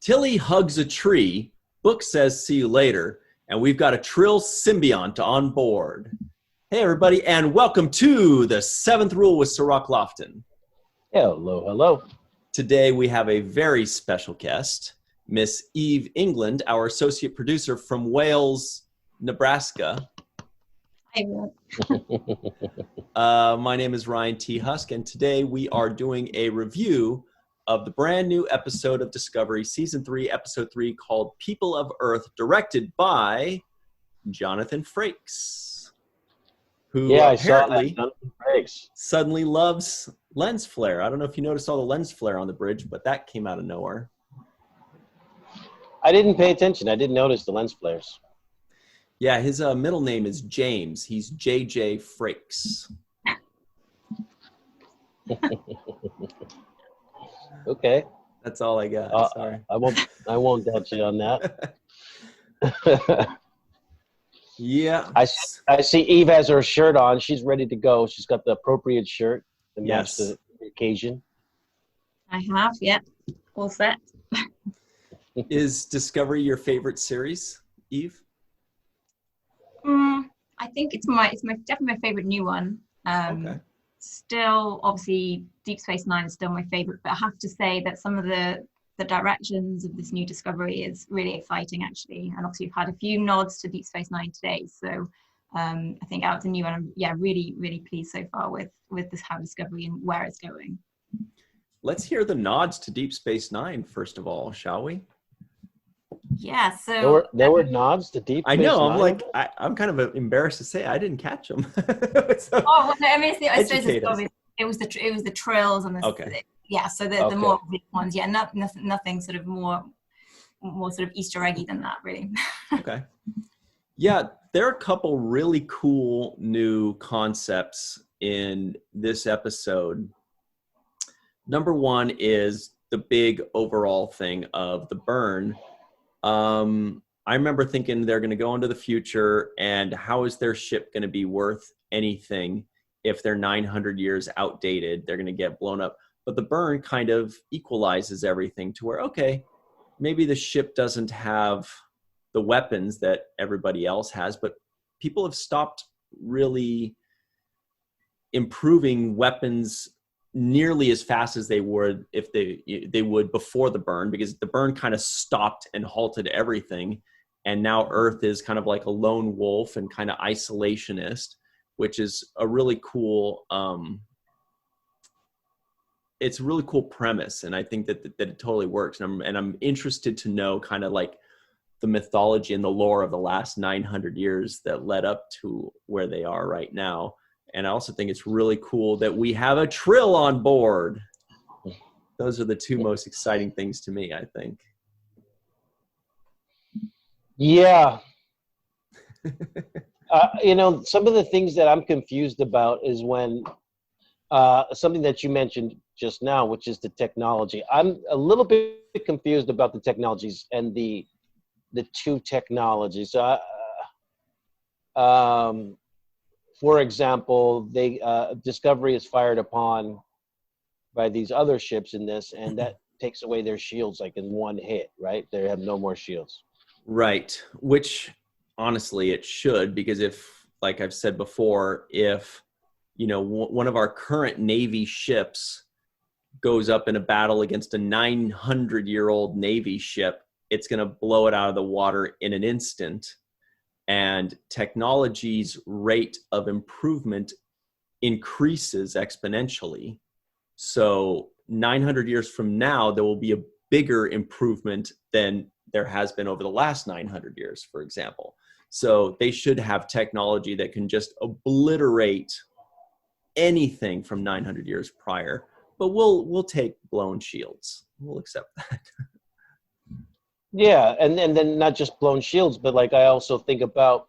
Tilly hugs a tree. Book says see you later. And we've got a Trill Symbiont on board. Hey, everybody, and welcome to the Seventh Rule with Cirroc Lofton. Hello, hello. Today we have a very special guest, Miss Eve England, our associate producer from Wales, Nebraska. Hi, My name is Ryan T. Husk, and today we are doing a review of the brand new episode of Discovery, Season 3, Episode 3, called People of Earth, directed by Jonathan Frakes, who apparently suddenly loves lens flare. I don't know if you noticed all the lens flare on the bridge, but that came out of nowhere. I didn't pay attention. I didn't notice the lens flares. Yeah, his middle name is James. He's JJ Frakes. Okay. That's all I got. Sorry. I won't doubt you on that. Yeah. I see Eve has her shirt on. She's ready to go. She's got the appropriate shirt to match the occasion. I have, yeah. All set. Is Discovery your favorite series, Eve? I think it's definitely my favorite new one. Okay. Still, obviously, Deep Space Nine is still my favorite, but I have to say that some of the directions of this new Discovery is really exciting, actually. And obviously, we've had a few nods to Deep Space Nine today, so I think out of the new one, I'm really, really pleased so far with this how Discovery and where it's going. Let's hear the nods to Deep Space Nine first of all, shall we? Yeah, so there were nods to Deep Space I know. Nine? I'm like, I'm kind of embarrassed to say I didn't catch them. Oh, well, no, I mean, I suppose it was the Trills and the okay. Yeah, so the more big ones. Yeah, nothing sort of more sort of Easter eggy than that, really. Okay. Yeah, there are a couple really cool new concepts in this episode. Number one is the big overall thing of the burn. I remember thinking they're going to go into the future, and how is their ship going to be worth anything if they're 900 years outdated? They're going to get blown up. But the burn kind of equalizes everything to where, okay, maybe the ship doesn't have the weapons that everybody else has, but people have stopped really improving weapons nearly as fast as they would if they would before the burn, because the burn kind of stopped and halted everything. And now Earth is kind of like a lone wolf and kind of isolationist, which is a really cool, it's a really cool premise. And I think that it totally works. And I'm interested to know kind of like the mythology and the lore of the last 900 years that led up to where they are right now. And I also think it's really cool that we have a Trill on board. Those are the two most exciting things to me, I think. Yeah. Some of the things that I'm confused about is when something that you mentioned just now, which is the technology. I'm a little bit confused about the technologies and the two technologies. For example, Discovery is fired upon by these other ships in this, and that takes away their shields like in one hit, right? They have no more shields. Right, which honestly it should, because if, like I've said before, if one of our current Navy ships goes up in a battle against a 900-year-old Navy ship, it's going to blow it out of the water in an instant. And technology's rate of improvement increases exponentially. So 900 years from now, there will be a bigger improvement than there has been over the last 900 years, for example. So they should have technology that can just obliterate anything from 900 years prior. But we'll take blown shields. We'll accept that. Yeah, and then not just blown shields, but like I also think about,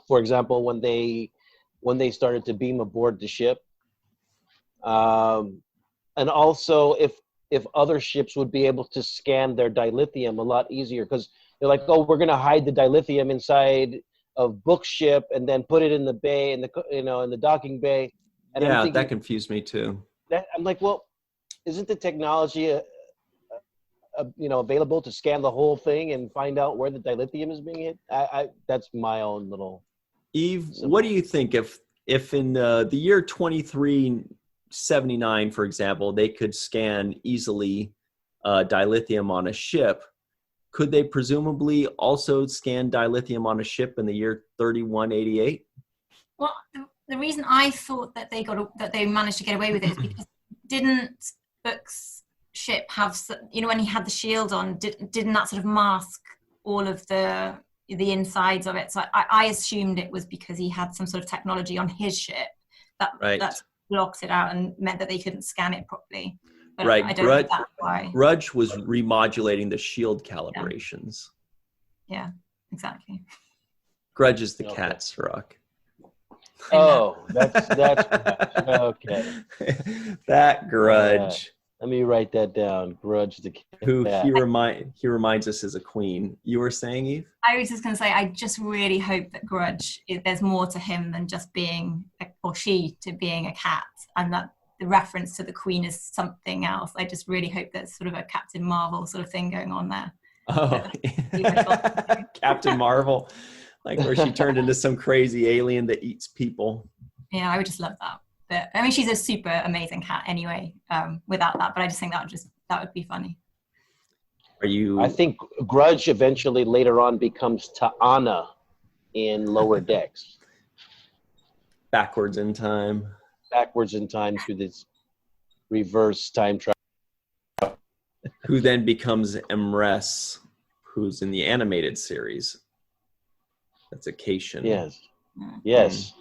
for example, when they started to beam aboard the ship, and also if other ships would be able to scan their dilithium a lot easier, because they're like, oh, we're gonna hide the dilithium inside of Book's ship and then put it in the bay, in the docking bay. And yeah, I'm thinking, that confused me too. I'm like, well, isn't the technology available to scan the whole thing and find out where the dilithium is being hit. That's my own little. Eve, what do you think if in the year 2379, for example, they could scan easily dilithium on a ship? Could they presumably also scan dilithium on a ship in the year 3188? Well, the reason I thought that they managed to get away with it is because didn't Book's ship have, when he had the shield on, didn't that sort of mask all of the insides of it? So I assumed it was because he had some sort of technology on his ship that blocked it out and meant that they couldn't scan it properly. But right. I don't know that's why. Grudge was remodulating the shield calibrations. Yeah, exactly. Grudge is the cat, Cirroc. Oh, that's okay. That Grudge. Let me write that down. Grudge the cat. Who he reminds us is a queen. You were saying, Eve? I was just going to say, I just really hope that Grudge, there's more to him than just being, or she, to being a cat, and that the reference to the queen is something else. I just really hope there's sort of a Captain Marvel sort of thing going on there. Oh, Captain Marvel, like where she turned into some crazy alien that eats people. Yeah, I would just love that. But I mean, she's a super amazing cat anyway, without that, but I just think that would be funny. I think Grudge eventually later on becomes Ta'ana in Lower Decks. Backwards in time through this reverse time travel. Who then becomes Emrys, who's in the animated series. That's a Cation. Yes,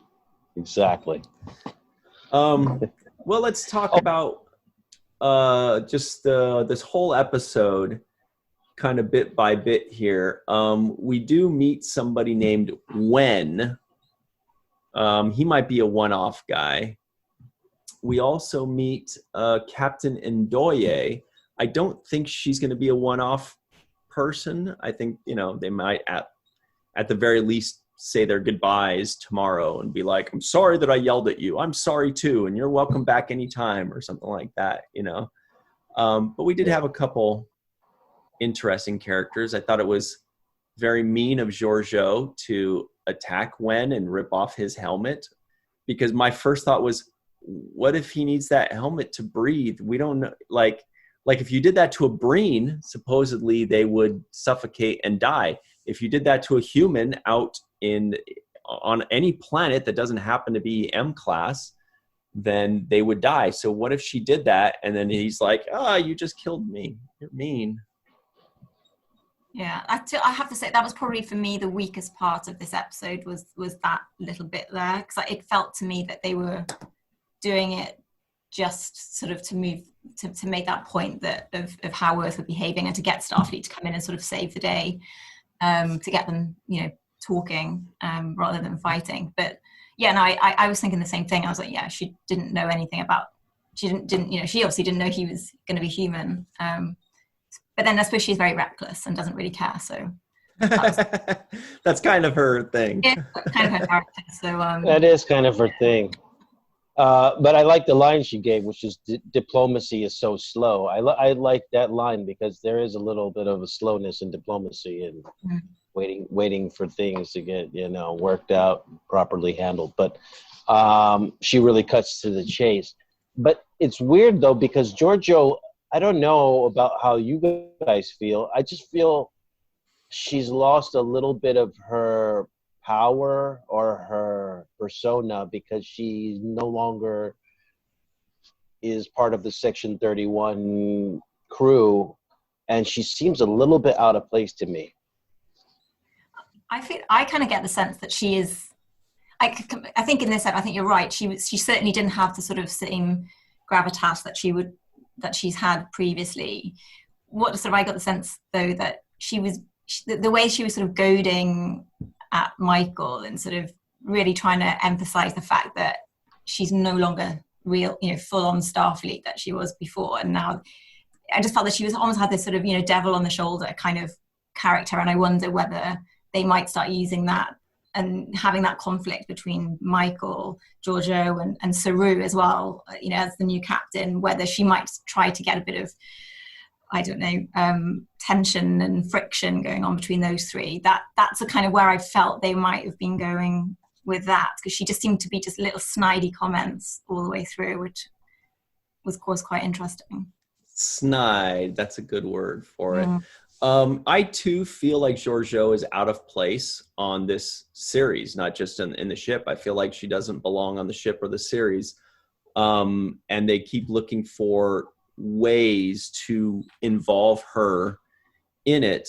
exactly. Well, let's talk about just this whole episode kind of bit by bit here. We do meet somebody named Wen. He might be a one-off guy. We also meet Captain Ndoye. I don't think she's going to be a one-off person. I think, they might at the very least say their goodbyes tomorrow and be like, I'm sorry that I yelled at you. I'm sorry too. And you're welcome back anytime or something like that, But we did have a couple interesting characters. I thought it was very mean of Giorgio to attack Wen and rip off his helmet, because my first thought was, what if he needs that helmet to breathe? We don't know. Like if you did that to a Breen, supposedly they would suffocate and die. If you did that to a human out on any planet that doesn't happen to be M-class, then they would die. So what if she did that and then he's like, you just killed me. You're mean. Yeah, I have to say that was probably for me the weakest part of this episode was that little bit there, because it felt to me that they were doing it just sort of to move to make that point that of how Earth were behaving and to get Starfleet to come in and sort of save the day, to get them talking rather than fighting. But yeah, no, I was thinking the same thing. I was like, yeah, she didn't know anything about. She didn't she obviously didn't know he was going to be human. But then I suppose she's very reckless and doesn't really care. So that's kind of her thing. Yeah, kind of her character. So that is kind of her thing. But I like the line she gave, which is diplomacy is so slow. I like that line because there is a little bit of a slowness in diplomacy and waiting for things to get worked out, properly handled. But she really cuts to the chase. But it's weird though, because Giorgio, I don't know about how you guys feel. I just feel she's lost a little bit of her power or her persona because she no longer is part of the Section 31 crew, and she seems a little bit out of place to me. I kind of get the sense that she is. I think in this, I think you're right. She certainly didn't have the sort of same gravitas that she's had previously. I got the sense though that the way she was sort of goading at Michael and sort of really trying to emphasize the fact that she's no longer real, full on Starfleet that she was before. And now I just felt that she was almost had this sort of, devil on the shoulder kind of character. And I wonder whether they might start using that and having that conflict between Michael, Giorgio and Saru as well, as the new captain, whether she might try to get a bit of I don't know, tension and friction going on between those three. That's a kind of where I felt they might have been going with that, because she just seemed to be just little snidey comments all the way through, which was quite interesting. Snide, that's a good word for it. I too feel like Georgiou is out of place on this series, not just in the ship. I feel like she doesn't belong on the ship or the series. And they keep looking for ways to involve her in it.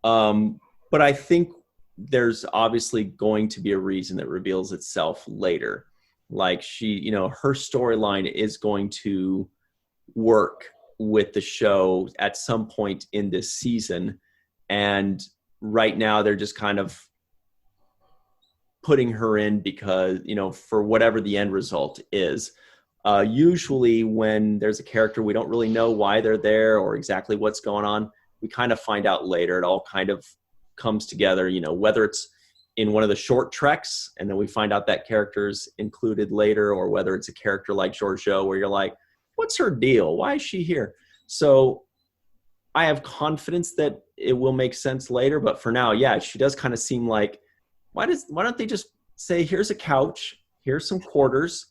But I think there's obviously going to be a reason that reveals itself later. Like she, her storyline is going to work with the show at some point in this season. And right now they're just kind of putting her in because, for whatever the end result is. Usually when there's a character, we don't really know why they're there or exactly what's going on. We kind of find out later. It all kind of comes together, whether it's in one of the short treks and then we find out that character's included later, or whether it's a character like Georgiou where you're like, what's her deal? Why is she here? So I have confidence that it will make sense later, but for now, yeah, she does kind of seem like, why don't they just say, here's a couch, here's some quarters,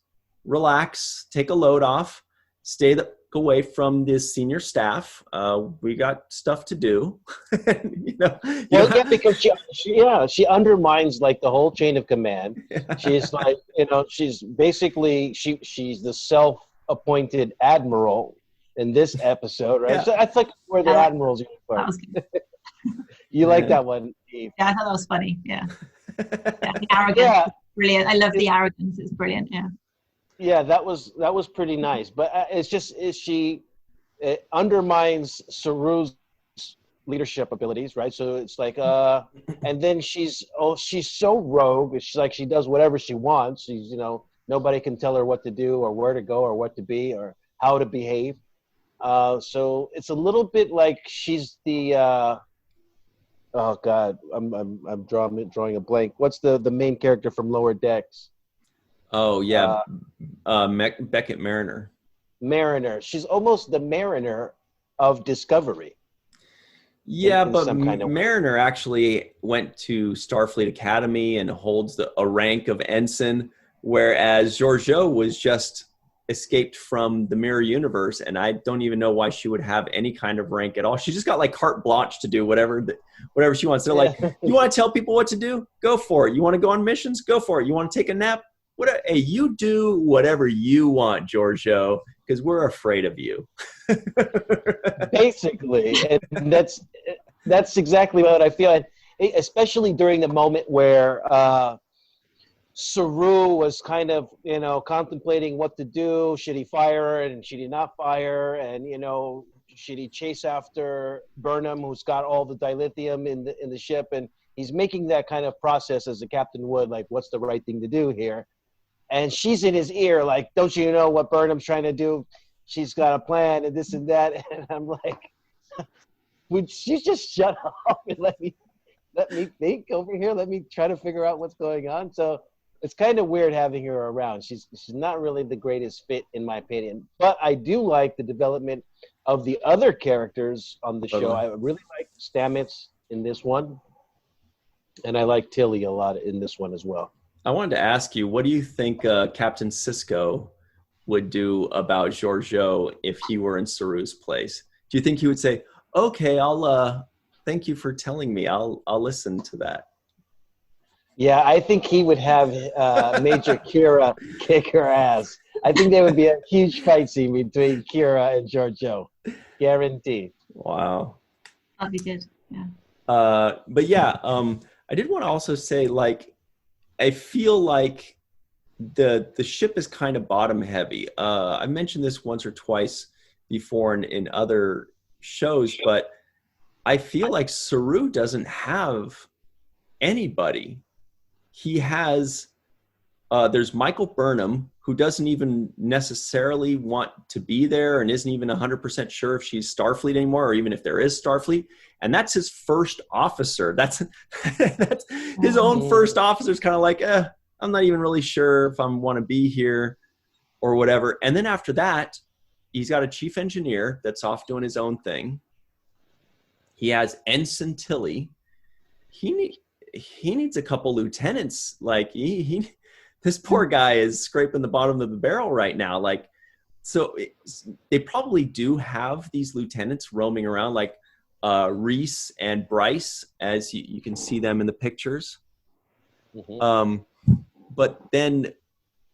relax, take a load off, stay away from this senior staff. We got stuff to do. Because she undermines like the whole chain of command. Yeah. She's like, she's basically she's the self-appointed admiral in this episode, right? Yeah. So I think where the admiral's uniform. You like that one, Eve? Yeah, I thought that was funny. Yeah, the arrogance is brilliant. I love the arrogance. It's brilliant. Yeah. Yeah, that was pretty nice, but it undermines Saru's leadership abilities, right? So it's like, and then she's so rogue. She's like, she does whatever she wants. She's, nobody can tell her what to do or where to go or what to be or how to behave. So it's a little bit like she's the, oh God, I'm drawing a blank. What's the main character from Lower Decks? Oh yeah, Beckett Mariner. Mariner. She's almost the Mariner of Discovery. Yeah, but Mariner actually went to Starfleet Academy and holds a rank of ensign, whereas Georgiou was just escaped from the mirror universe, and I don't even know why she would have any kind of rank at all. She just got like carte blanche to do whatever she wants. They're like, you want to tell people what to do? Go for it. You want to go on missions? Go for it. You want to take a nap? Hey, you do whatever you want, Georgiou, because we're afraid of you. Basically, and that's exactly what I feel. Especially during the moment where Saru was kind of, contemplating what to do. Should he fire her, and should he not fire? And should he chase after Burnham, who's got all the dilithium in the ship? And he's making that kind of process as a captain would, like, what's the right thing to do here? And she's in his ear, like, don't you know what Burnham's trying to do? She's got a plan and this and that. And I'm like, would she just shut up and let me think over here? Let me try to figure out what's going on. So it's kind of weird having her around. She's not really the greatest fit, in my opinion. But I do like the development of the other characters on the show. I really like Stamets in this one. And I like Tilly a lot in this one as well. I wanted to ask you, what do you think Captain Sisko would do about Georgiou if he were in Saru's place? Do you think he would say, okay, I'll thank you for telling me. I'll listen to that. Yeah, I think he would have Major Kira kick her ass. I think there would be a huge fight scene between Kira and Georgiou. Guaranteed. Wow. That'd be good, yeah. But yeah, I did want to also say, like, I feel like the ship is kind of bottom heavy. I mentioned this once or twice before in other shows, but I feel like Saru doesn't have anybody. He has, there's Michael Burnham, who doesn't even necessarily want to be there and isn't even 100% sure if she's Starfleet anymore, or even if there is Starfleet. And that's his first officer. That's his own first officer is kind of like, I'm not even really sure if I want to be here or whatever. And then after that, he's got a chief engineer that's off doing his own thing. He has Ensign Tilly. He needs a couple lieutenants. Like this poor guy is scraping the bottom of the barrel right now. Like, so they probably do have these lieutenants roaming around, like Reese and Bryce, as you can see them in the pictures. But then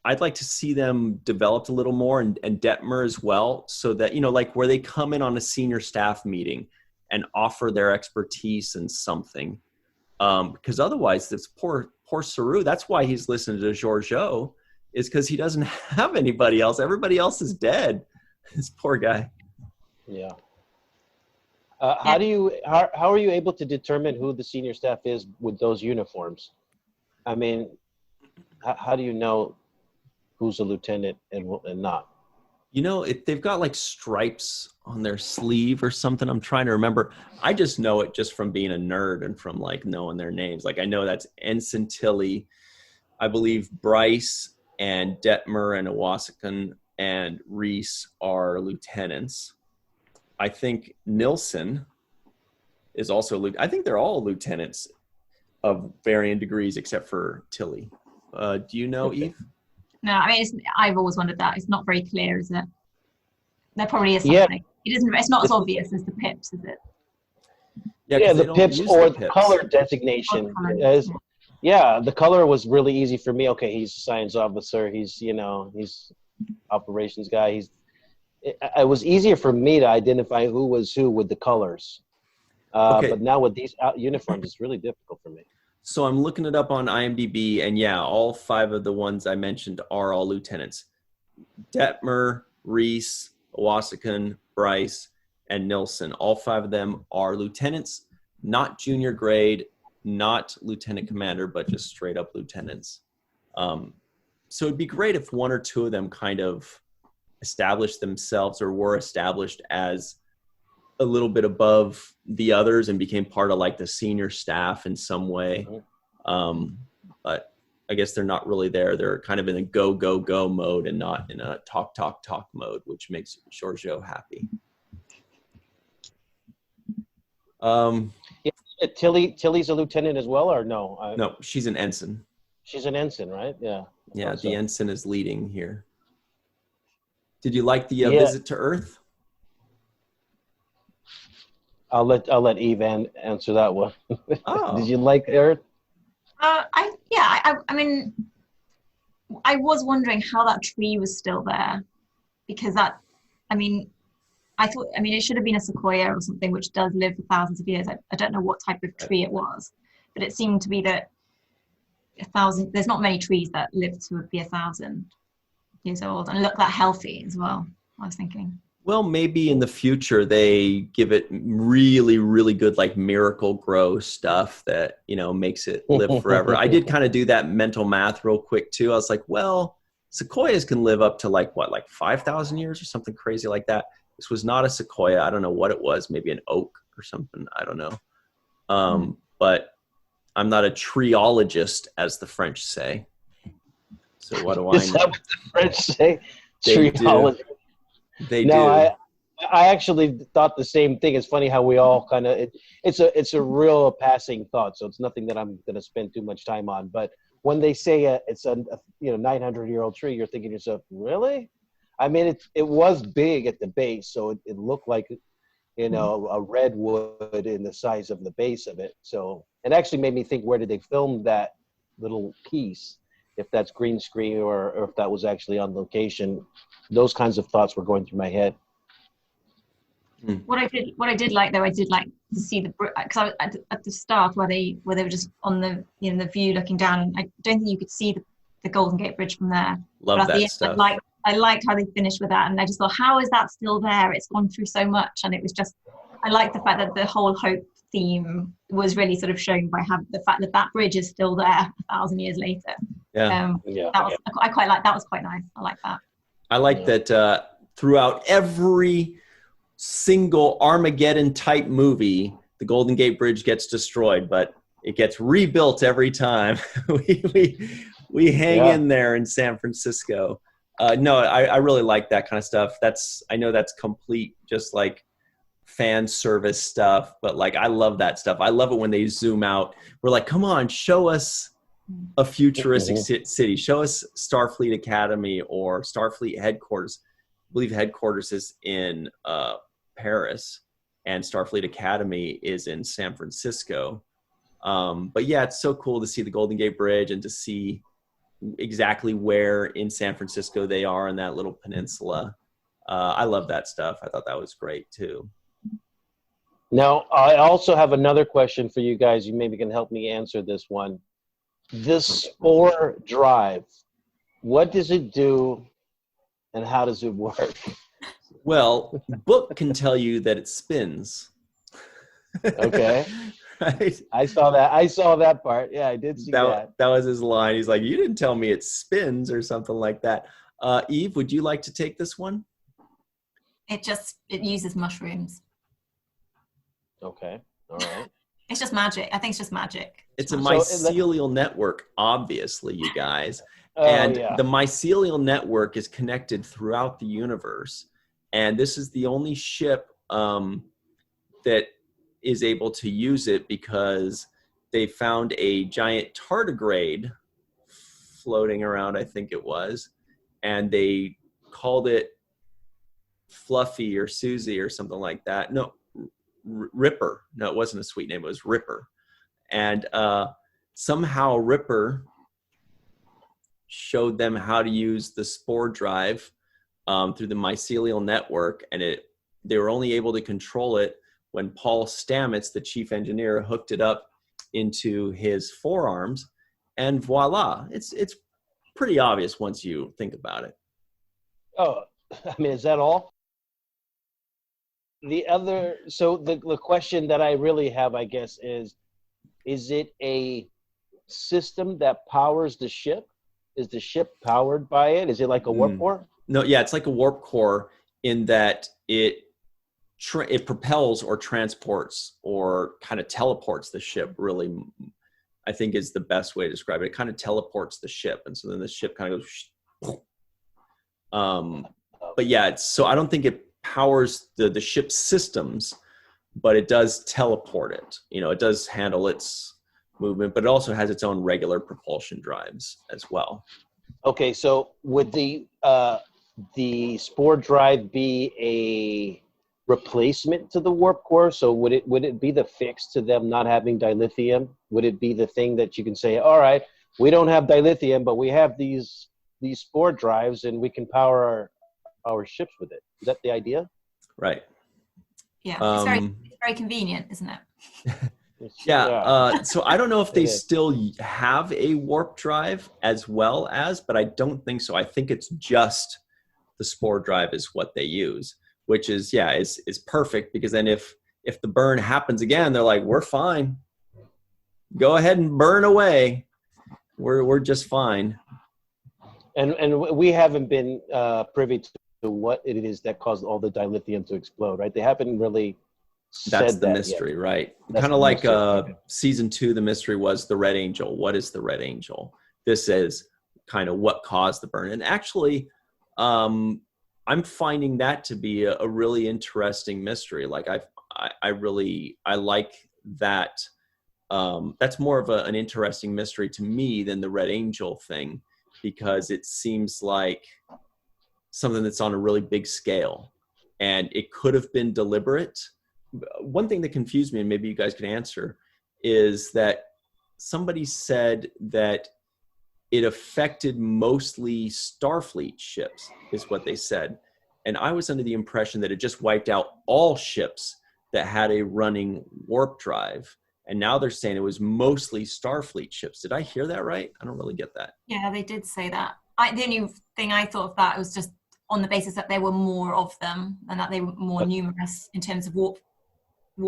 I'd like to see them developed a little more, and Detmer as well, so that, you know, like where they come in on a senior staff meeting and offer their expertise in something. Because otherwise, this poor Saru, that's why he's listening to Georgiou, is because he doesn't have anybody else. Everybody else is dead. This poor guy. Yeah. How are you able to determine who the senior staff is with those uniforms? I mean, how do you know who's a lieutenant and not? You know, they've got like stripes on their sleeve or something. I'm trying to remember. I just know it just from being a nerd and from like knowing their names. Like I know that's Ensign Tilly, I believe Bryce and Detmer and Awasakan and Reese are lieutenants. I think Nilsson is also, I think they're all lieutenants of varying degrees except for Tilly. Do you know, Eve? No, I mean, I've always wondered that. It's not very clear, is it? There probably is something. Yeah. It isn't. It's not as obvious as the pips, is it? Yeah, the pips or the color designation. The color was really easy for me. Okay, he's a science officer. He's operations guy. It was easier for me to identify who was who with the colors. But now with these uniforms, it's really difficult for me. So I'm looking it up on IMDb, and yeah, all 5 of the ones I mentioned are all lieutenants. Detmer, Reese, Awasakan, Bryce, and Nilsson. All 5 of them are lieutenants, not junior grade, not lieutenant commander, but just straight up lieutenants. So it'd be great if 1 or 2 of them kind of established themselves or were established as a little bit above the others and became part of like the senior staff in some way. But I guess they're not really there. They're kind of in a go, go, go mode and not in a talk, talk, talk mode, which makes Georgiou happy. Tilly's a lieutenant as well, or no? No, she's an ensign. She's an ensign, right? Yeah. Yeah, the ensign is leading here. Did you like the visit to Earth? I'll let Eve answer that one. Oh. Did you like Earth? I mean, I was wondering how that tree was still there, because I thought it should have been a sequoia or something which does live for thousands of years. I don't know what type of tree it was, but it seemed to be that 1,000. There's not many trees that live to be 1,000 years old and look that healthy as well. I was thinking. Well, maybe in the future they give it really, really good, like Miracle Grow stuff that, makes it live forever. I did kind of do that mental math real quick too. I was like, well, sequoias can live up to like 5,000 years or something crazy like that. This was not a sequoia. I don't know what it was. Maybe an oak or something. I don't know. But I'm not a treeologist, as the French say. So what do I know? Is that what the French say? Treeologist. They do. I actually thought the same thing. It's funny how we all kind of it's a real passing thought, so it's nothing that I'm going to spend too much time on. But when they say it's a 900-year-old tree, you're thinking to yourself, really? I mean, it was big at the base, so it looked like a redwood in the size of the base of it. So it actually made me think, where did they film that little piece? If that's green screen or if that was actually on location. Those kinds of thoughts were going through my head. What I did like to see because I was at the start where they were just on the the view looking down, and I don't think you could see the Golden Gate Bridge from there. Love that stuff. I liked how they finished with that, and I just thought, how is that still there? It's gone through so much, and it was just, I like the fact that the whole hope theme was really sort of shown by the fact that bridge is still there 1,000 years later. Yeah. I quite like that. Was quite nice. I like that. I like that throughout every single Armageddon type movie, the Golden Gate Bridge gets destroyed, but it gets rebuilt every time. we hang in there in San Francisco. No, I really like that kind of stuff. I know that's complete, just like fan service stuff, but like I love that stuff. I love it when they zoom out. We're like, come on, show us a futuristic city. Show us Starfleet Academy or Starfleet headquarters. I believe headquarters is in Paris, and Starfleet Academy is in San Francisco. But yeah, it's so cool to see the Golden Gate Bridge and to see exactly where in San Francisco they are in that little peninsula. I love that stuff. I thought that was great too. Now, I also have another question for you guys. You maybe can help me answer this one. This spore drive, what does it do and how does it work? Well, book can tell you that it spins. Okay. Right? I saw that part. Yeah, I did see that. That was his line. He's like, you didn't tell me it spins or something like that. Eve, would you like to take this one? It uses mushrooms. Okay. All right. It's just magic. I think it's just magic. It's a mycelial network, obviously, you guys. The mycelial network is connected throughout the universe. And this is the only ship that is able to use it because they found a giant tardigrade floating around, I think it was. And they called it Fluffy or Susie or something like that. No, Ripper. No, it wasn't a sweet name. It was Ripper. And somehow Ripper showed them how to use the spore drive through the mycelial network. And they were only able to control it when Paul Stamets, the chief engineer, hooked it up into his forearms. And voila, it's pretty obvious once you think about it. Oh, I mean, is that all? The question that I really have, I guess, is it a system that powers the ship? Is the ship powered by it? Is it like a warp core? No, yeah, it's like a warp core in that it propels or transports or kind of teleports the ship, really, I think is the best way to describe it. It kind of teleports the ship. And so then the ship kind of goes, but yeah, so I don't think it powers the ship's systems, but it does teleport it. It does handle its movement, but it also has its own regular propulsion drives as well. Okay, so would the spore drive be a replacement to the warp core? So would it be the fix to them not having dilithium? Would it be the thing that you can say, all right, we don't have dilithium, but we have these spore drives and we can power our ships with it? Is that the idea? Right. Yeah, it's very convenient, isn't it? Yeah. So I don't know if they still have a warp drive as well as, but I don't think so. I think it's just the spore drive is what they use, which is perfect, because then if the burn happens again, they're like, we're fine. Go ahead and burn away. We're just fine. And we haven't been privy to what it is that caused all the dilithium to explode, right? They haven't really said That's the mystery, yet. Right? Kind of like season 2, the mystery was the Red Angel. What is the Red Angel? This is kind of what caused the burn. And actually, I'm finding that to be a really interesting mystery. Like I like that. That's more of an interesting mystery to me than the Red Angel thing, because it seems like something that's on a really big scale, and it could have been deliberate. One thing that confused me, and maybe you guys can answer, is that somebody said that it affected mostly Starfleet ships, is what they said. And I was under the impression that it just wiped out all ships that had a running warp drive. And now they're saying it was mostly Starfleet ships. Did I hear that right? I don't really get that. Yeah, they did say that. The only thing I thought of that was just on the basis that there were more of them and that they were more numerous in terms of warp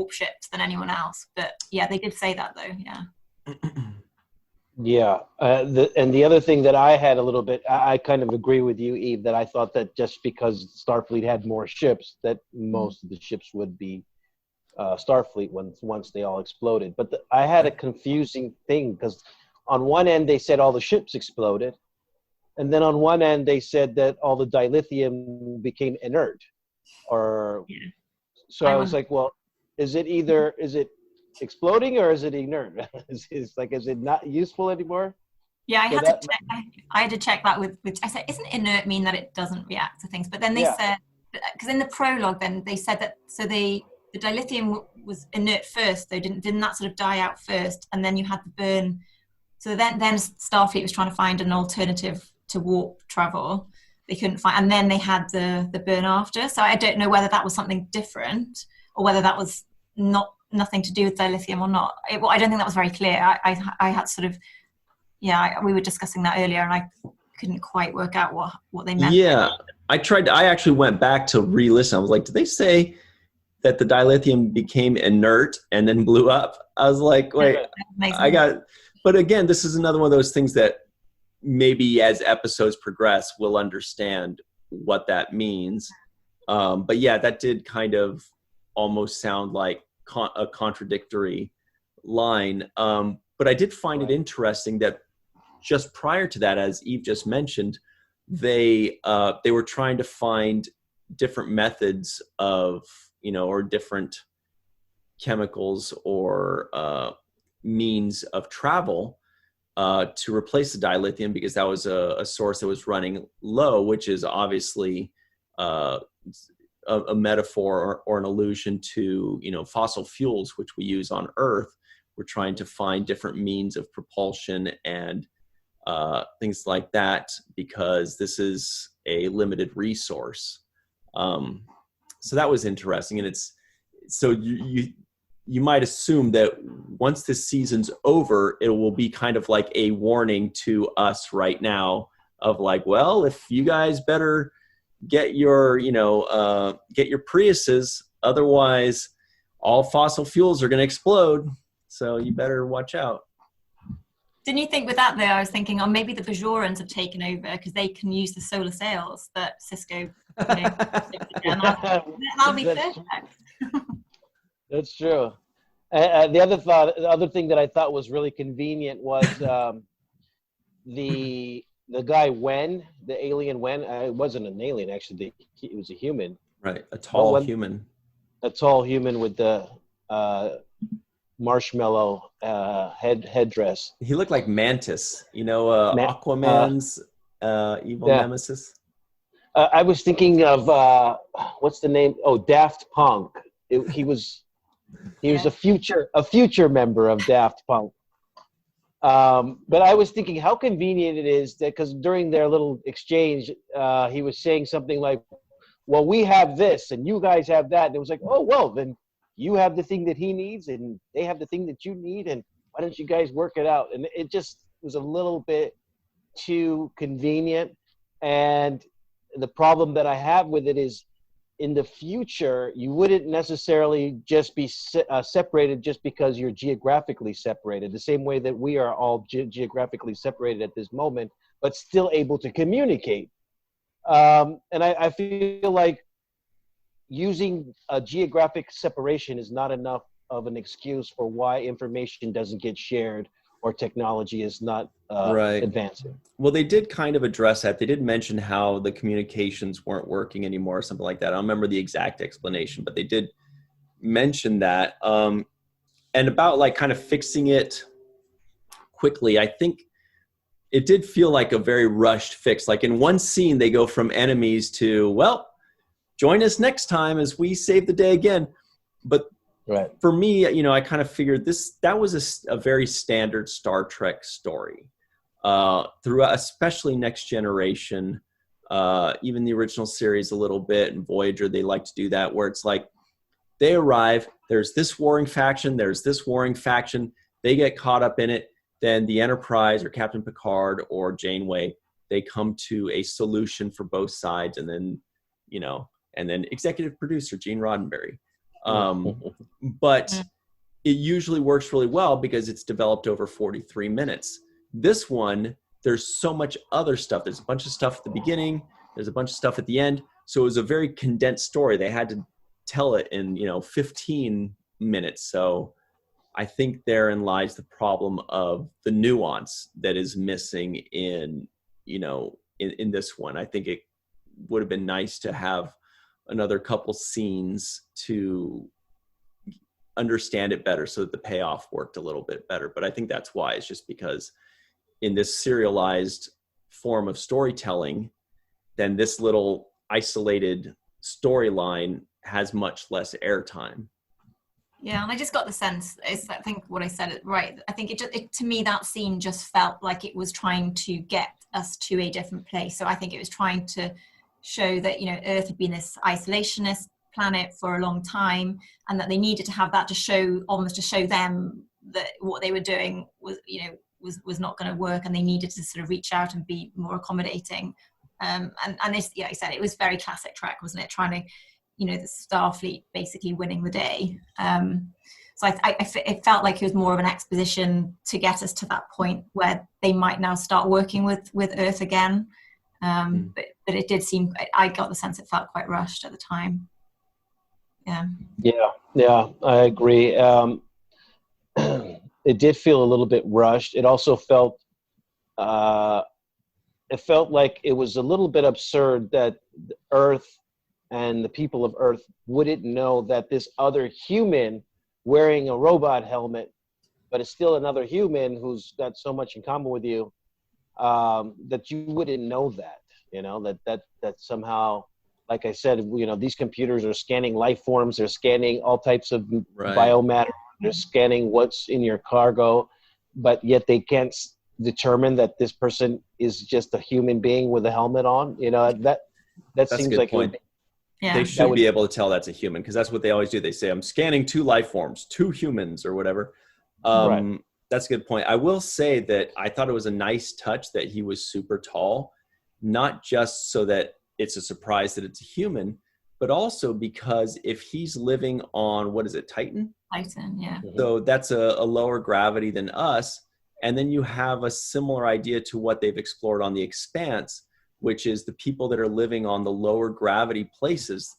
ships than anyone else. But yeah, they did say that though. Yeah. Yeah. And the other thing that I had a little bit, I kind of agree with you, Eve, that I thought that just because Starfleet had more ships, that most of the ships would be Starfleet once they all exploded. But I had a confusing thing, because on one end they said all the ships exploded. And then on one end, they said that all the dilithium became inert. Or so I was like, well, is it exploding or is it inert? is it not useful anymore? Yeah, I had to check that with I said, isn't inert mean that it doesn't react to things? But then they said, because in the prologue, then they said that the dilithium was inert first, though didn't that sort of die out first, and then you had the burn. So then Starfleet was trying to find an alternative to warp travel. They couldn't find, and then they had the burn after. So I don't know whether that was something different or whether that was nothing to do with dilithium or not. I don't think that was very clear. I had sort of, we were discussing that earlier, and I couldn't quite work out what they meant. Yeah, I actually went back to re-listen. I was like, did they say that the dilithium became inert and then blew up? I was like, wait, but again, this is another one of those things that maybe as episodes progress, we'll understand what that means. But yeah, that did kind of almost sound like a contradictory line. But I did find it interesting that just prior to that, as Eve just mentioned, they were trying to find different methods of, or different chemicals or means of travel to replace the dilithium, because that was a source that was running low, which is obviously a metaphor or an allusion to, fossil fuels, which we use on Earth. We're trying to find different means of propulsion and things like that, because this is a limited resource. So that was interesting. And so you might assume that once this season's over, it will be kind of like a warning to us right now of like, well, if you guys better get your Priuses, otherwise all fossil fuels are going to explode. So you better watch out. Didn't you think with that though, I was thinking, maybe the Bajorans have taken over because they can use the solar sails that Sisko, that'll be perfect. That's true. The other thing that I thought was really convenient was the guy Wen, the alien Wen. It wasn't an alien actually; it was a human. Right, a tall human. A tall human with the marshmallow headdress. He looked like Mantis, Aquaman's evil nemesis. I was thinking of what's the name? Oh, Daft Punk. He was a future member of Daft Punk. But I was thinking how convenient it is that, because during their little exchange, he was saying something like, well, we have this and you guys have that. And it was like, oh, well, then you have the thing that he needs and they have the thing that you need. And why don't you guys work it out? And it just was a little bit too convenient. And the problem that I have with it is, in the future, you wouldn't necessarily just be separated just because you're geographically separated, the same way that we are all geographically separated at this moment, but still able to communicate. And I feel like using a geographic separation is not enough of an excuse for why information doesn't get shared or technology is not advancing. Well, they did kind of address that. They did mention how the communications weren't working anymore or something like that. I don't remember the exact explanation, but they did mention that. And about like kind of fixing it quickly, I think it did feel like a very rushed fix. Like in one scene, they go from enemies to, well, join us next time as we save the day again. But right. For me, I kind of figured that was a very standard Star Trek story. Throughout, especially Next Generation, even the original series a little bit, and Voyager, they like to do that, where it's like they arrive, there's this warring faction, they get caught up in it, then the Enterprise or Captain Picard or Janeway, they come to a solution for both sides, and then, and then executive producer Gene Roddenberry. But it usually works really well because it's developed over 43 minutes. This one, there's so much other stuff. There's a bunch of stuff at the beginning. There's a bunch of stuff at the end. So it was a very condensed story. They had to tell it in, 15 minutes. So I think therein lies the problem of the nuance that is missing in, in this one. I think it would have been nice to have another couple scenes to understand it better so that the payoff worked a little bit better. But I think that's why. It's just because in this serialized form of storytelling, then this little isolated storyline has much less airtime. Yeah, and I just got the sense, I think what I said, right, I think it to me, that scene just felt like it was trying to get us to a different place. So I think it was trying to show that, you know, Earth had been this isolationist planet for a long time, and that they needed to have that to show, almost to show them that what they were doing was, you know, was not going to work, and they needed to sort of reach out and be more accommodating. And this, yeah, like I said, it was very classic Trek, wasn't it? Trying to, you know, the Starfleet basically winning the day. So it felt like it was more of an exposition to get us to that point where they might now start working with Earth again. But it did seem, I got the sense it felt quite rushed at the time. Yeah, I agree. It did feel a little bit rushed. It also felt, it felt like it was a little bit absurd that Earth and the people of Earth wouldn't know that this other human wearing a robot helmet, but it's still another human who's got so much in common with you, that you wouldn't know that, you know, that somehow, like I said, you know, these computers are scanning life forms, they're scanning all types of biomatter, they're scanning what's in your cargo, but yet they can't determine that this person is just a human being with a helmet on. You know, that seems like point. They should be able to tell that's a human, because that's what they always do. They say, I'm scanning 2 life forms, 2 humans or whatever. Right. That's a good point. I will say that I thought it was a nice touch that he was super tall, not just so that it's a surprise that it's a human, but also because if he's living on, what is it, Titan? Titan, yeah. So that's a lower gravity than us. And then you have a similar idea to what they've explored on The Expanse, which is the people that are living on the lower gravity places,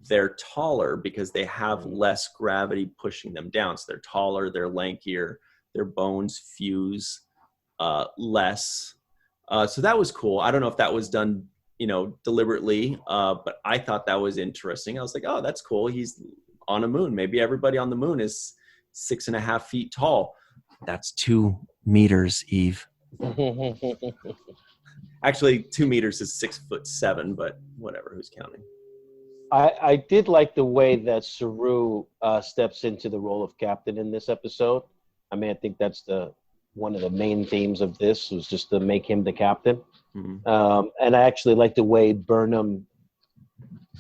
they're taller because they have less gravity pushing them down. So they're taller, they're lankier, their bones fuse less. So that was cool. I don't know if that was done, you know, deliberately, but I thought that was interesting. I was like, oh, that's cool. He's on a moon. Maybe everybody on the moon is 6.5 feet tall. That's 2 meters, Eve. Actually, 2 meters is 6'7", but whatever, who's counting? I did like the way that Saru steps into the role of captain in this episode. I mean, I think that's one of the main themes of this, was just to make him the captain. Mm-hmm. And I actually like the way Burnham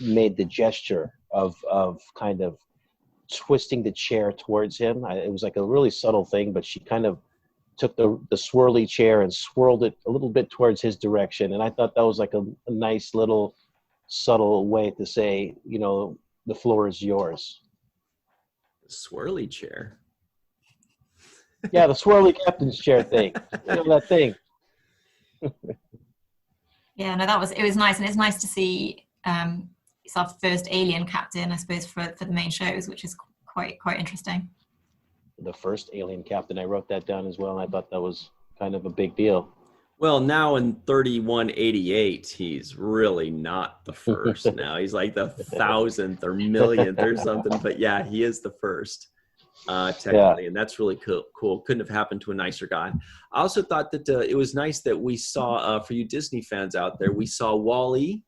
made the gesture of kind of twisting the chair towards him. It was like a really subtle thing, but she kind of took the swirly chair and swirled it a little bit towards his direction. And I thought that was like a nice little subtle way to say, you know, the floor is yours. Swirly chair? Yeah, the swirly captain's chair thing. You know, that thing. Yeah, no, it was nice. And it's nice to see it's our first alien captain, I suppose, for the main shows, which is quite interesting. The first alien captain, I wrote that down as well. I thought that was kind of a big deal. Well, now in 3188, he's really not the first now. He's like the 1,000th or millionth or something. But yeah, he is the first, technically. Yeah. And that's really cool. Couldn't have happened to a nicer guy. I also thought that it was nice that we saw, for you Disney fans out there, we saw Wall-E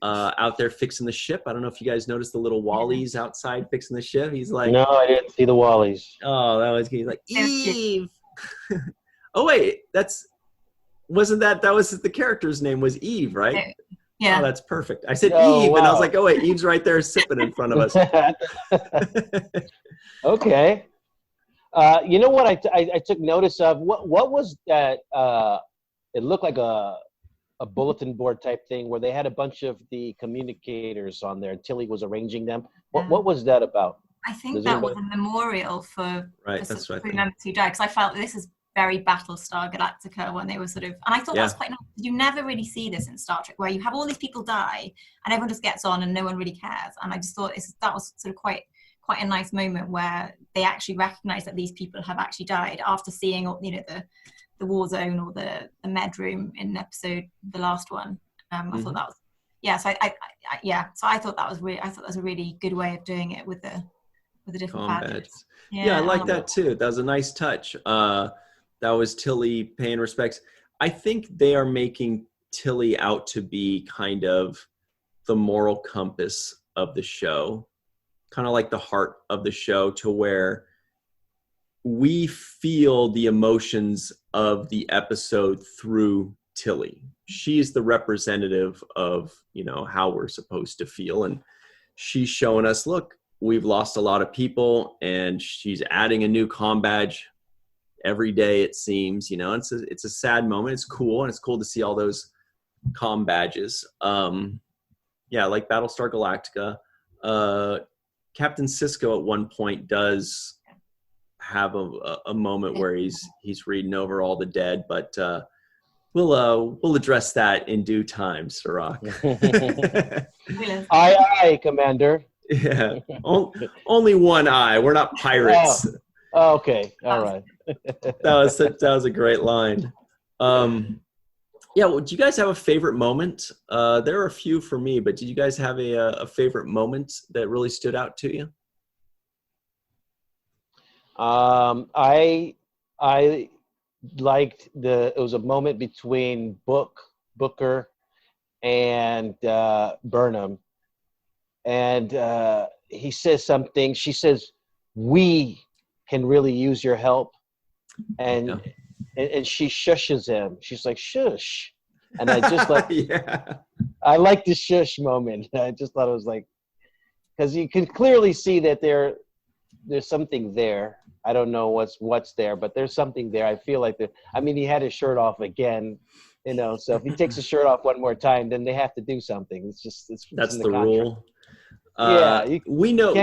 out there fixing the ship. I don't know if you guys noticed the little Wallies outside fixing the ship. He's like, no, I didn't see the Wallies. Oh, that was, he's like, Eve. Oh wait, wasn't that was the character's name was Eve, right? Yeah. Oh, that's perfect. I said Eve, wow. And I was like, oh wait, Eve's right there sipping in front of us. Okay. You know what I took notice of? What was that? It looked like a bulletin board type thing where they had a bunch of the communicators on there and Tilly was arranging them. What was that about? I think that was a memorial for that's right. Crew members who died, because I felt this is very Battlestar Galactica when they were sort of, and I thought that was quite nice. You never really see this in Star Trek, where you have all these people die and everyone just gets on and no one really cares. And I just thought that was sort of quite quite a nice moment where they actually recognize that these people have actually died after seeing, you know, the war zone or the med room in episode, the last one. I thought that was, yeah. So I thought that was a really good way of doing it with the different badges. Yeah, I like that too. That was a nice touch. That was Tilly paying respects. I think they are making Tilly out to be kind of the moral compass of the show, kind of like the heart of the show, to where we feel the emotions of the episode through Tilly. She's the representative of, you know, how we're supposed to feel. And she's showing us, look, we've lost a lot of people, and she's adding a new comm badge every day, it seems, you know. It's a sad moment. It's cool, and it's cool to see all those comm badges. Yeah, like Battlestar Galactica. Captain Sisko at one point does have a moment where he's reading over all the dead, but we'll address that in due time, Cirroc. Aye, aye, Commander. Yeah, only one eye. We're not pirates. Oh, okay, all right. That was a great line. Yeah, well, do you guys have a favorite moment? There are a few for me, but did you guys have a favorite moment that really stood out to you? I liked it was a moment between Booker and Burnham, and he says something. She says, "We can really use your help," and she shushes him. She's like, "Shush," and I just like, I like the shush moment. I just thought it was like, because you can clearly see that there's something there. I don't know what's there, but there's something there. I feel like he had his shirt off again, you know. So if he takes his shirt off one more time, then they have to do something. That's the rule. We know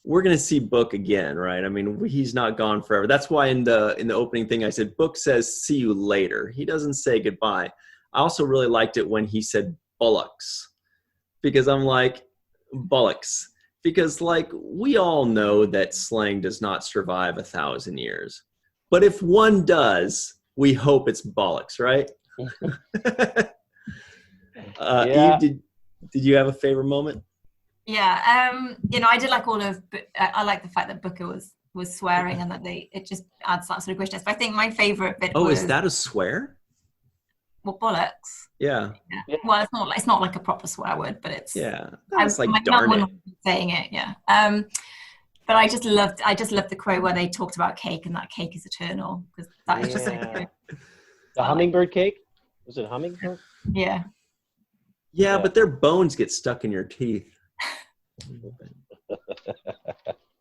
we're going to see Book again, right? I mean, he's not gone forever. That's why in the opening thing I said, Book says, "See you later." He doesn't say goodbye. I also really liked it when he said bullocks, because I'm like, bullocks. Because, like, we all know that slang does not survive 1,000 years. But if one does, we hope it's bollocks, right? Yeah. Eve, did you have a favorite moment? Yeah, you know, I did like I like the fact that Booker was swearing, and that it just adds that sort of grishness. But I think my favorite bit was... is that a swear? Well, bollocks. Yeah. Well, it's not like a proper swear word, but it's... Yeah. It's like, darn it. Saying it, yeah. But I just loved the quote where they talked about cake, and that cake is eternal, because that is just like... The hummingbird cake? Was it hummingbird? Yeah. Yeah, but their bones get stuck in your teeth.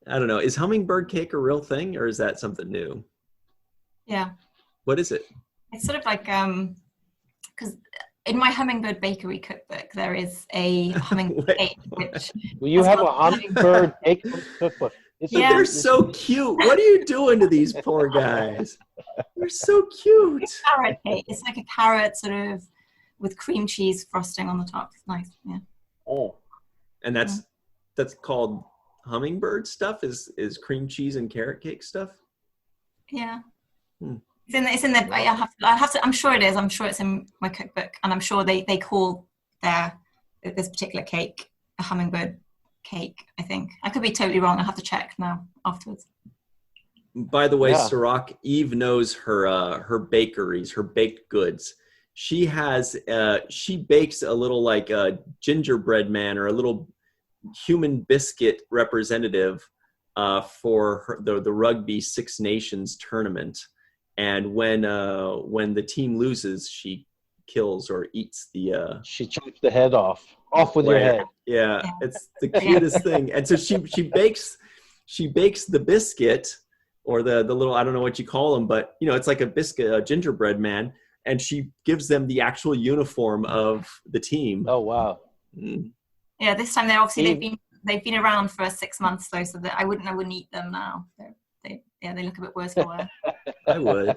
I don't know. Is hummingbird cake a real thing, or is that something new? Yeah. What is it? It's sort of like because in my Hummingbird Bakery cookbook there is a hummingbird cake. Which you have a hummingbird cake cookbook. They're so cute. What are you doing to these poor guys? They're so cute. It's carrot cake. It's like a carrot sort of with cream cheese frosting on the top. It's nice. Yeah. Oh. And that's called hummingbird stuff, is cream cheese and carrot cake stuff? Yeah. It's in there. I have to. I'm sure it is. I'm sure it's in my cookbook, and I'm sure they call this particular cake a hummingbird cake. I think I could be totally wrong. I have to check now afterwards. By the way, Cirroc, Eve knows her bakeries, her baked goods. She has she bakes a little like a gingerbread man or a little human biscuit representative for the rugby Six Nations tournament. And when the team loses, she kills or eats the... she chops the head off with your head. Yeah, it's the cutest thing. And so she bakes the biscuit, or the little, I don't know what you call them, but you know, it's like a biscuit, a gingerbread man, and she gives them the actual uniform of the team. Oh wow! Yeah, this time they've been around for 6 months though, so that I wouldn't eat them now. They look a bit worse for wear. I would.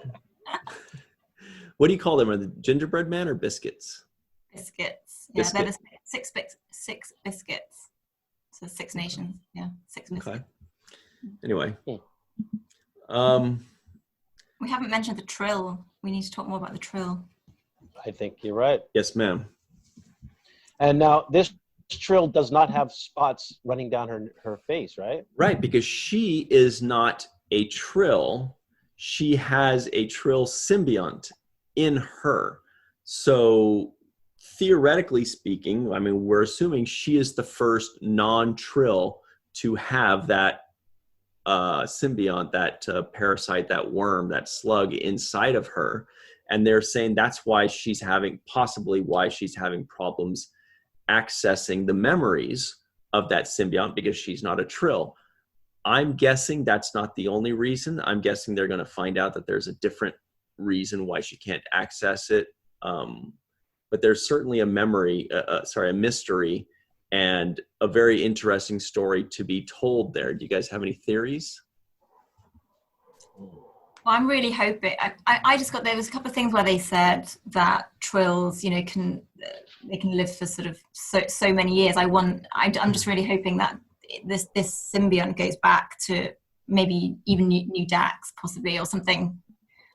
What do you call them? Are the gingerbread man or biscuits? Biscuits. Yeah, they're the six biscuits. So 6 Nations. Yeah, 6 Okay. Anyway. We haven't mentioned the Trill. We need to talk more about the Trill. I think you're right. Yes, ma'am. And now this Trill does not have spots running down her face, right? Right, because she is not a Trill. She has a Trill symbiont in her. So theoretically speaking, I mean, we're assuming she is the first non-Trill to have that symbiont, that parasite, that worm, that slug inside of her. And they're saying that's why she's having problems accessing the memories of that symbiont, because she's not a Trill. I'm guessing that's not the only reason. I'm guessing they're going to find out that there's a different reason why she can't access it. But there's certainly a mystery and a very interesting story to be told there. Do you guys have any theories? Well, I'm really hoping. I just got, there was a couple of things where they said that Trills, you know, they can live for sort of so many years. I'm just really hoping that this symbiont goes back to maybe even new Dax possibly, or something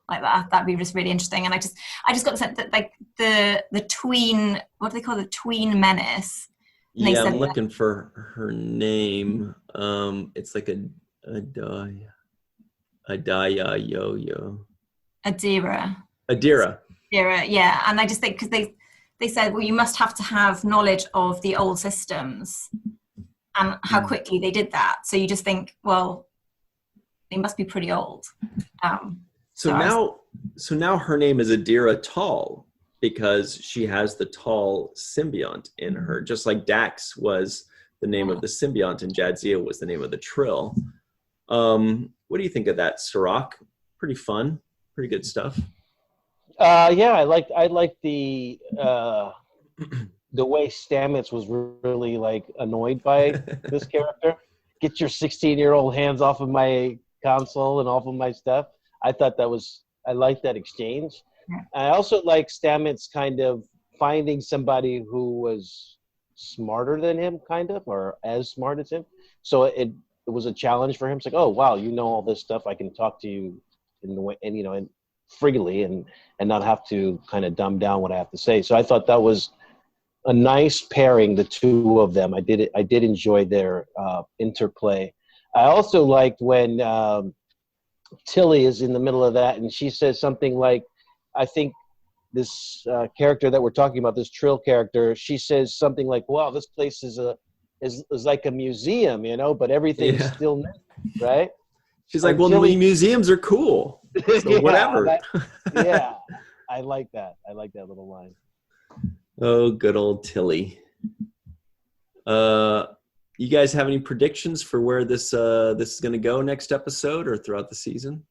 like that. That'd be just really interesting. And I just got the sense that like the Tween, what do they call the Tween menace? Yeah, I'm looking for her name. It's like Adira. Yeah, and I just think because they said, well, you must have to have knowledge of the old systems and how quickly they did that. So you just think, well, they must be pretty old. So now her name is Adira Tall, because she has the Tall symbiont in her, just like Dax was the name of the symbiont and Jadzia was the name of the Trill. What do you think of that, Cirroc? Pretty fun, pretty good stuff. Yeah, I like the way Stamets was really like annoyed by this character. Get your 16-year-old hands off of my console and off of my stuff. I liked that exchange. I also like Stamets kind of finding somebody who was smarter than him, kind of, or as smart as him. So it was a challenge for him. It's like, oh wow, you know all this stuff. I can talk to you in the way, and you know, and freely, and not have to kind of dumb down what I have to say. So I thought that was a nice pairing, the two of them. I did enjoy their interplay. I also liked when Tilly is in the middle of that, and she says something like, I think this character that we're talking about, this Trill character, she says something like, "Wow, this place is like a museum, you know, but everything's still new," right? She's like, "Well, Tilly, museums are cool, so whatever." Yeah, I like that. I like that little line. Oh, good old Tilly. You guys have any predictions for where this is going to go next episode or throughout the season?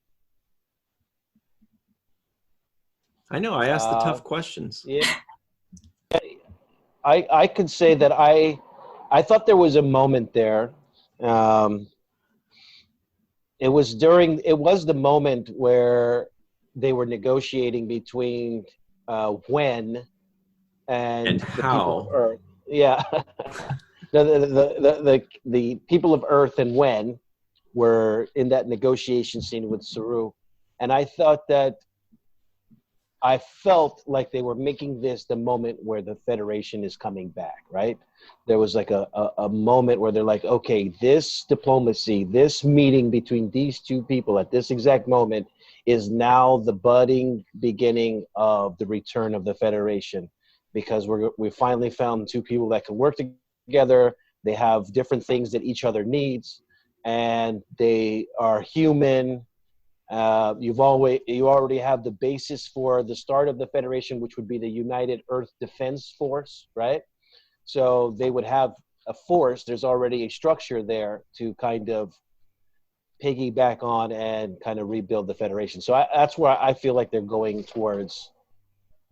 I know I asked the tough questions. Yeah, I could say that I thought there was a moment there. It was the moment where they were negotiating between when and how. The people of Earth. Yeah. the people of Earth and when were in that negotiation scene with Cirroc. And I felt like they were making this the moment where the Federation is coming back, right? There was like a moment where they're like, okay, this diplomacy, this meeting between these two people at this exact moment is now the budding beginning of the return of the Federation, because we finally found two people that can work together. They have different things that each other needs, and they are human. You already have the basis for the start of the Federation, which would be the United Earth Defense Force, right? So they would have a force. There's already a structure there to kind of piggyback on and kind of rebuild the Federation. So that's where I feel like they're going towards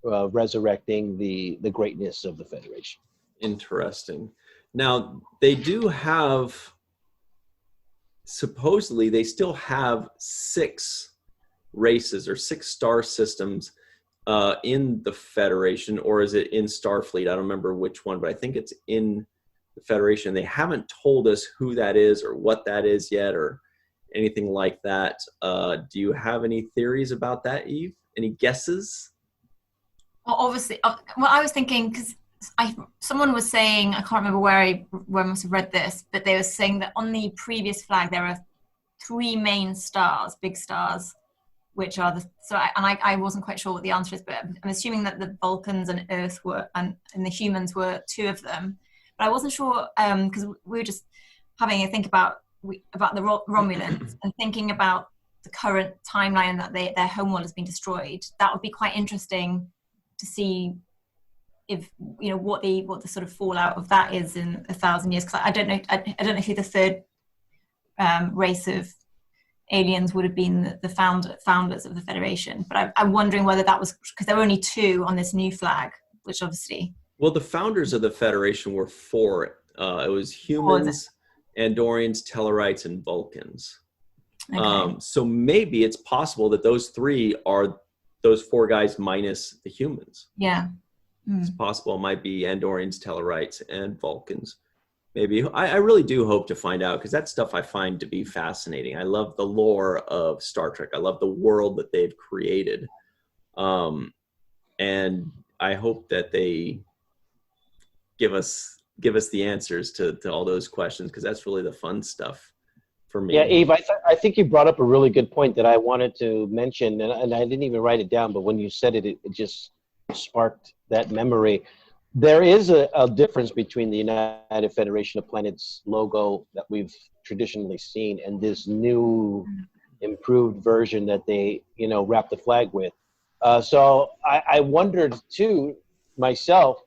resurrecting the greatness of the Federation. Interesting. Now, they do have... supposedly they still have 6 races or 6 star systems in the Federation, or is it in Starfleet? I don't remember which one, but I think it's in the Federation. They haven't told us who that is or what that is yet or anything like that. Do you have any theories about that, Eve? Any guesses? Well, obviously, well, I was thinking, because someone was saying, I can't remember where I must have read this, but they were saying that on the previous flag there are 3 main stars, big stars, which are I wasn't quite sure what the answer is, but I'm assuming that the Vulcans and Earth were, and the humans were 2 of them. But I wasn't sure, because we were just having a think about the Romulans and thinking about the current timeline that their homeworld has been destroyed. That would be quite interesting to see if, you know, what the sort of fallout of that is in 1,000 years. Because I don't know who the third race of aliens would have been, the founders of the Federation. But I'm wondering whether that was because there were only 2 on this new flag, which obviously. Well, the founders of the Federation were 4. It was humans, Andorians, Tellarites, and Vulcans. Okay. So maybe it's possible that those 3 are those 4 guys minus the humans. Yeah. It's possible it might be Andorians, Tellarites, and Vulcans. Maybe. I really do hope to find out, because that stuff I find to be fascinating. I love the lore of Star Trek. I love the world that they've created. And I hope that they give us the answers to all those questions, because that's really the fun stuff for me. Yeah, Eve, I think you brought up a really good point that I wanted to mention, and I didn't even write it down, but when you said it, it just sparked that memory. There is a difference between the United Federation of Planets logo that we've traditionally seen and this new improved version that they, you know, wrap the flag with. So I wondered too, myself,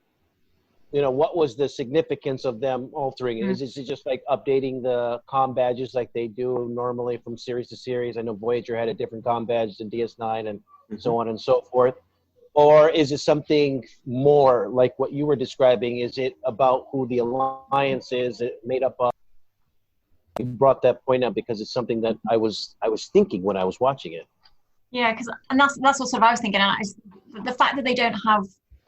you know, what was the significance of them altering it? Is it just like updating the comm badges like they do normally from series to series? I know Voyager had a different comm badge than DS9 and so on and so forth. Or is it something more like what you were describing? Is it about who the alliance is made up of? You brought that point up because it's something that I was thinking when I was watching it. Yeah, and that's what sort of I was thinking. The fact that they don't have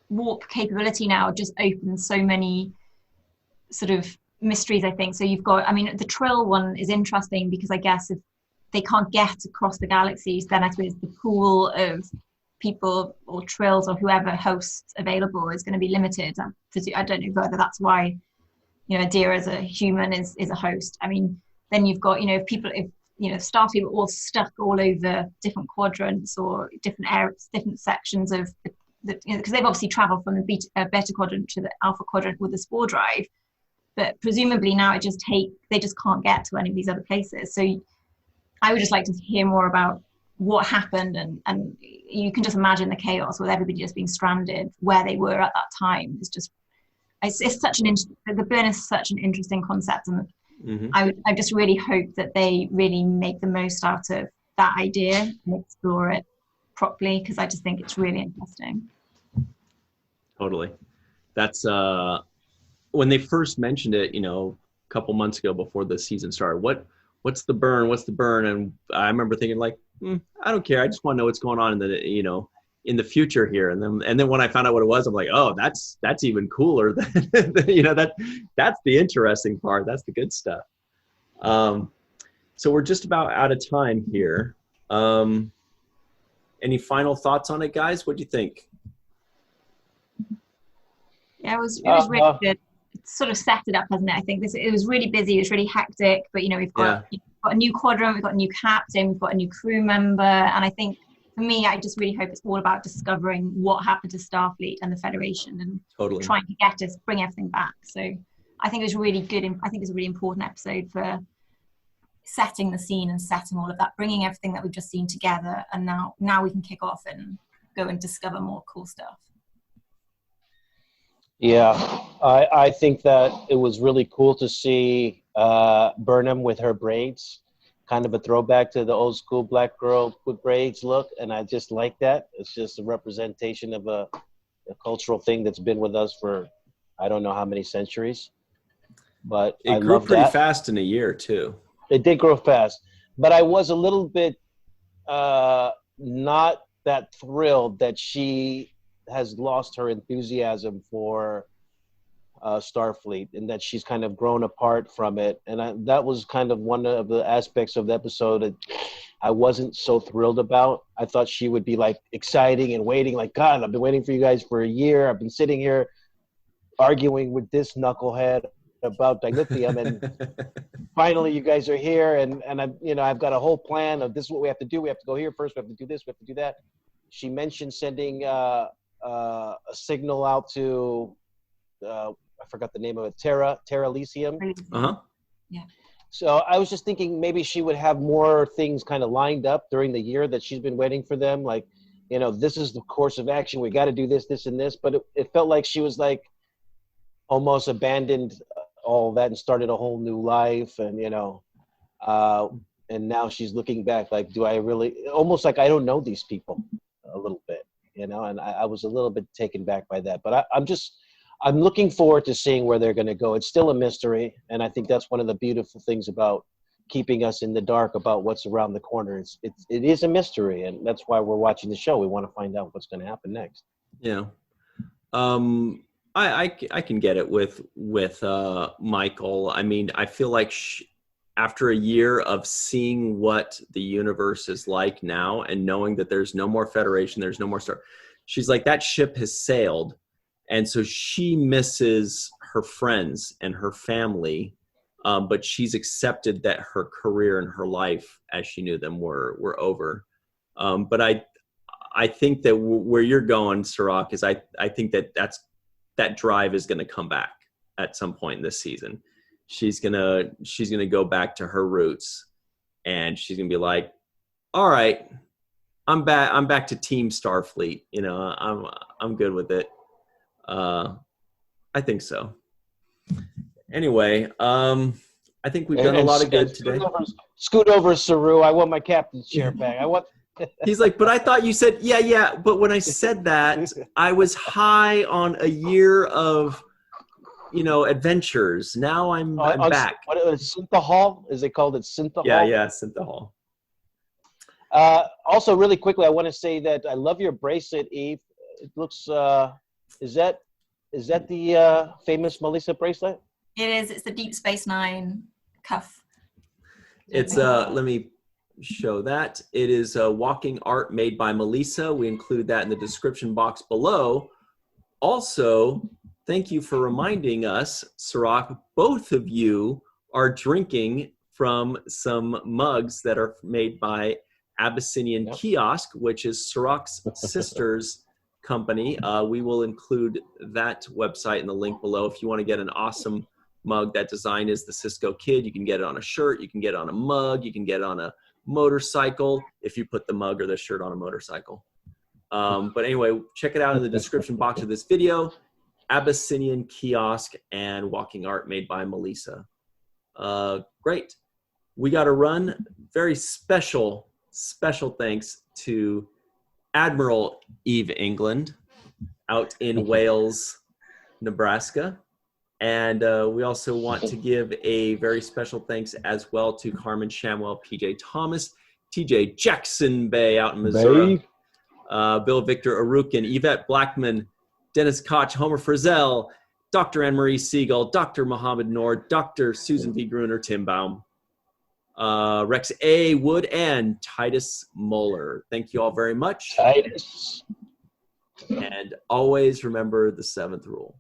warp capability now just opens so many sort of mysteries, I think. So you've got, I mean, the Trill one is interesting because I guess if they can't get across the galaxies, then I suppose the pool of people or Trills or whoever hosts available is going to be limited. I don't know whether that's why, you know, Adira as a human is a host. I mean, then you've got, you know, if you know, Starfleet were all stuck all over different quadrants or different areas, different sections of the, you know, because they've obviously traveled from the beta quadrant to the alpha quadrant with the spore drive, but presumably now they just can't get to any of these other places. So I would just like to hear more about what happened, and you can just imagine the chaos with everybody just being stranded where they were at that time. It's such the burn is such an interesting concept, and I just really hope that they really make the most out of that idea and explore it properly, because I just think it's really interesting. Totally. That's when they first mentioned it, you know, a couple months ago before the season started. What's the burn? And I remember thinking like, I don't care. I just want to know what's going on in the future here. And then when I found out what it was, I'm like, oh, that's even cooler. You know, that's the interesting part. That's the good stuff. So we're just about out of time here. Any final thoughts on it, guys? What do you think? Yeah, it was really good. It sort of set it up, hasn't it? I think it was really busy. It was really hectic. But, you know, we've got a new quadrant, we've got a new captain, we've got a new crew member. And I think, for me, I just really hope it's all about discovering what happened to Starfleet and the Federation and trying to bring everything back. So I think it was really good. I think it's a really important episode for setting the scene and setting all of that, bringing everything that we've just seen together. And now we can kick off and go and discover more cool stuff. Yeah, I think that it was really cool to see Burnham with her braids, kind of a throwback to the old school black girl with braids look, and I just like that. It's just a representation of a cultural thing that's been with us for I don't know how many centuries. But it grew pretty fast in a year too. It did grow fast, but I was a little bit not that thrilled that she has lost her enthusiasm for Starfleet, and that she's kind of grown apart from it. And that was kind of one of the aspects of the episode that I wasn't so thrilled about. I thought she would be like exciting and waiting, like, God, I've been waiting for you guys for a year. I've been sitting here arguing with this knucklehead about dilithium, and finally you guys are here, and I've got a whole plan of this is what we have to do. We have to go here first. We have to do this. We have to do that. She mentioned sending a signal out to I forgot the name of it, Terra Elysium. Uh-huh. Yeah. So I was just thinking maybe she would have more things kind of lined up during the year that she's been waiting for them. Like, this is the course of action. We got to do this, this, and this. But it felt like she was like almost abandoned all that and started a whole new life. And, and now she's looking back like, do I really, almost like I don't know these people a little bit, and I was a little bit taken back by that. But I'm looking forward to seeing where they're going to go. It's still a mystery, and I think that's one of the beautiful things about keeping us in the dark about what's around the corner. It is a mystery, and that's why we're watching the show. We want to find out what's going to happen next. Yeah. I can get it with Michael. I mean, I feel like after a year of seeing what the universe is like now and knowing that there's no more Federation, there's no more Star, she's like, that ship has sailed. And so she misses her friends and her family, but she's accepted that her career and her life as she knew them were over. But I think that where you're going, Cirroc, is I think that drive is going to come back at some point in this season. She's gonna go back to her roots, and she's gonna be like, all right, I'm back to Team Starfleet. I'm good with it. I think so. Anyway, I think we've done a lot of good today. Scoot over, Saru. I want my captain's chair back. He's like, but I thought you said, yeah. But when I said that, I was high on a year of, adventures. Now I'm back. What is Synthahol? Is it called Synthahol? Yeah, Synthahol. Also, really quickly, I want to say that I love your bracelet, Eve. It looks. Is that the famous Melissa bracelet? It is. It's the Deep Space Nine cuff. It's let me show that. It is walking art made by Melissa. We include that in the description box below. Also, thank you for reminding us, Cirroc, both of you are drinking from some mugs that are made by Abyssinian Kiosk, which is Cirroc's sister's company. We will include that website in the link below. If you want to get an awesome mug, that design is the Sisko Kid. You can get it on a shirt. You can get it on a mug. You can get it on a motorcycle if you put the mug or the shirt on a motorcycle. But anyway, check it out in the description box of this video. Abyssinian Kiosk and walking art made by Melissa. Great. We got to run. Very special thanks to Admiral Eve England out in Wales, Nebraska. And we also want to give a very special thanks as well to Carmen Shamwell, PJ Thomas, TJ Jackson-Bey out in Missouri, Bill Victor Arucan, Yvette Blackmon, Dennis Koch, Homer Frizzell, Dr. Marie Segal, Dr. Mohamed Noor, Dr. Susan V. Gruner, Tim Baum, Rex A. Wood, and Titus Mohler. Thank you all very much. Titus. And always remember the 7th rule.